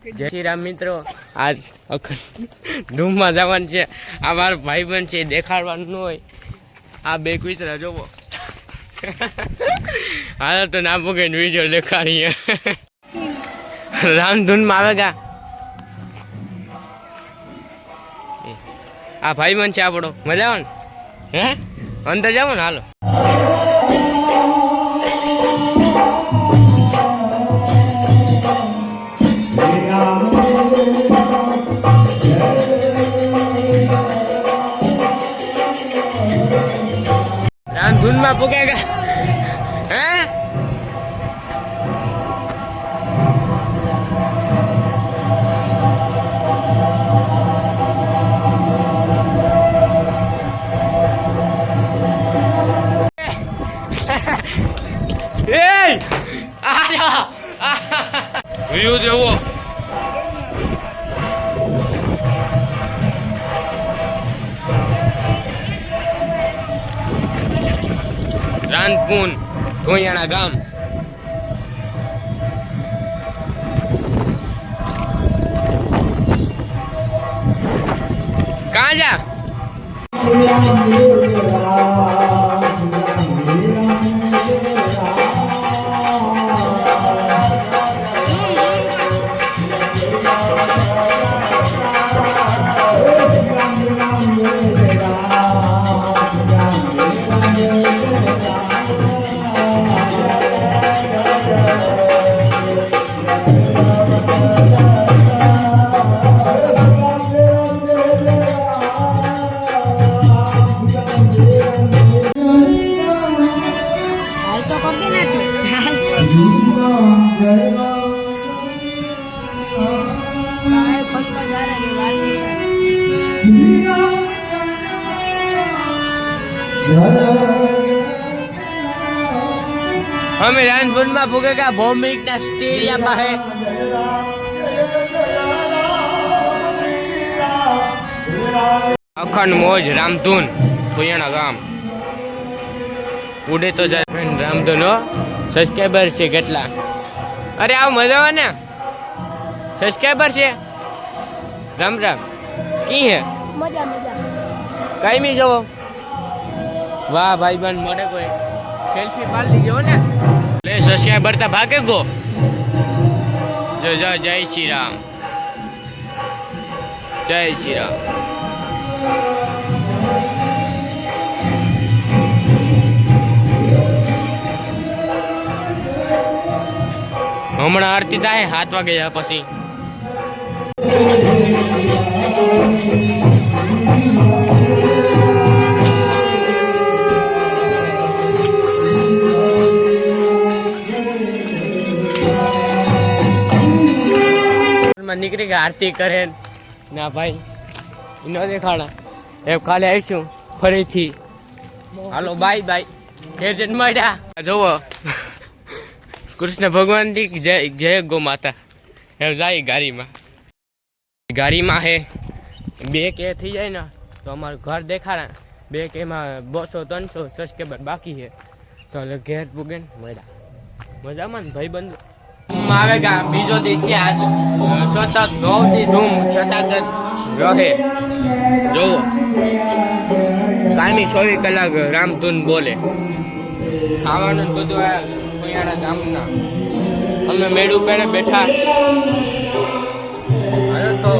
જય શ્રી રામ મિત્રો, આજ ધૂમમાં જવાનું છે. આ મારો ભાઈબંધ છે, દેખાડવાનું ન હોય. આ બે કૂતરા જોવો. હાલ તો ના પૂગે વિડીયો દેખાડીએ. રામધૂનમાં આવેગા. આ ભાઈબંધ છે આપણો, મજા આવે ને? હે અંદર જાવ ને, હાલો. રામધૂનમાં પૂગેગા. હે વ્યૂ દેવો. રાનપુન કોયાણા ગામ. કहाँ जा? અમે રાનપુરમાં ભૂગેગા ભૌમિકના સ્ટેડિયમ પાસે. અખંડ મોજ રામધૂન કોયાણા ગામ. ઉડે તો જાય રામધૂન. હો સબસ્ક્રાઈબર છે કેટલા? અરે આવ મજા આવે ને. સબસ્ક્રાઈબર છે. રામ રામ. કી હે? મજા મજા. કઈ મી જોવો. વાહ ભાઈ બન મોડે કોઈ સેલ્ફી પાડ લીજો ને. લે સબસ્ક્રાઈબર તા ભાગે ગો. જો જો જય શ્રી રામ. જય શ્રી રામ. હમણાં આરતી થાય 7 વાગે પછી. નીકળી ગયા આરતી કરે ના ભાઈ ન દેખાડા. એમ કાલે આવીશું ફરીથી. હાલો બાય બાય. ઘેર જઈને મળ્યા. જોવો કૃષ્ણ ભગવાન દી જય જય ગો માતા. એમ જાય ગાડીમાં હે 2 કે થઈ જાય ને તો અમારું ઘર દેખાડા. 2 કેમાં 200-300 સબસ્ક્રાઈબર બાકી છે તો ઘેર પૂગે ને મળ્યા. મજામાં ને ભાઈ બંધ આવેગા. બીજો દિવસે આજ સતત 9 દી ધૂમ સતત રહે. જોવો કાલની 24 કલાક રામધૂન બોલે. ખાવાનું બધું કોયાણા ગામના. અમે મેળું પહેરે બેઠા. હવે તો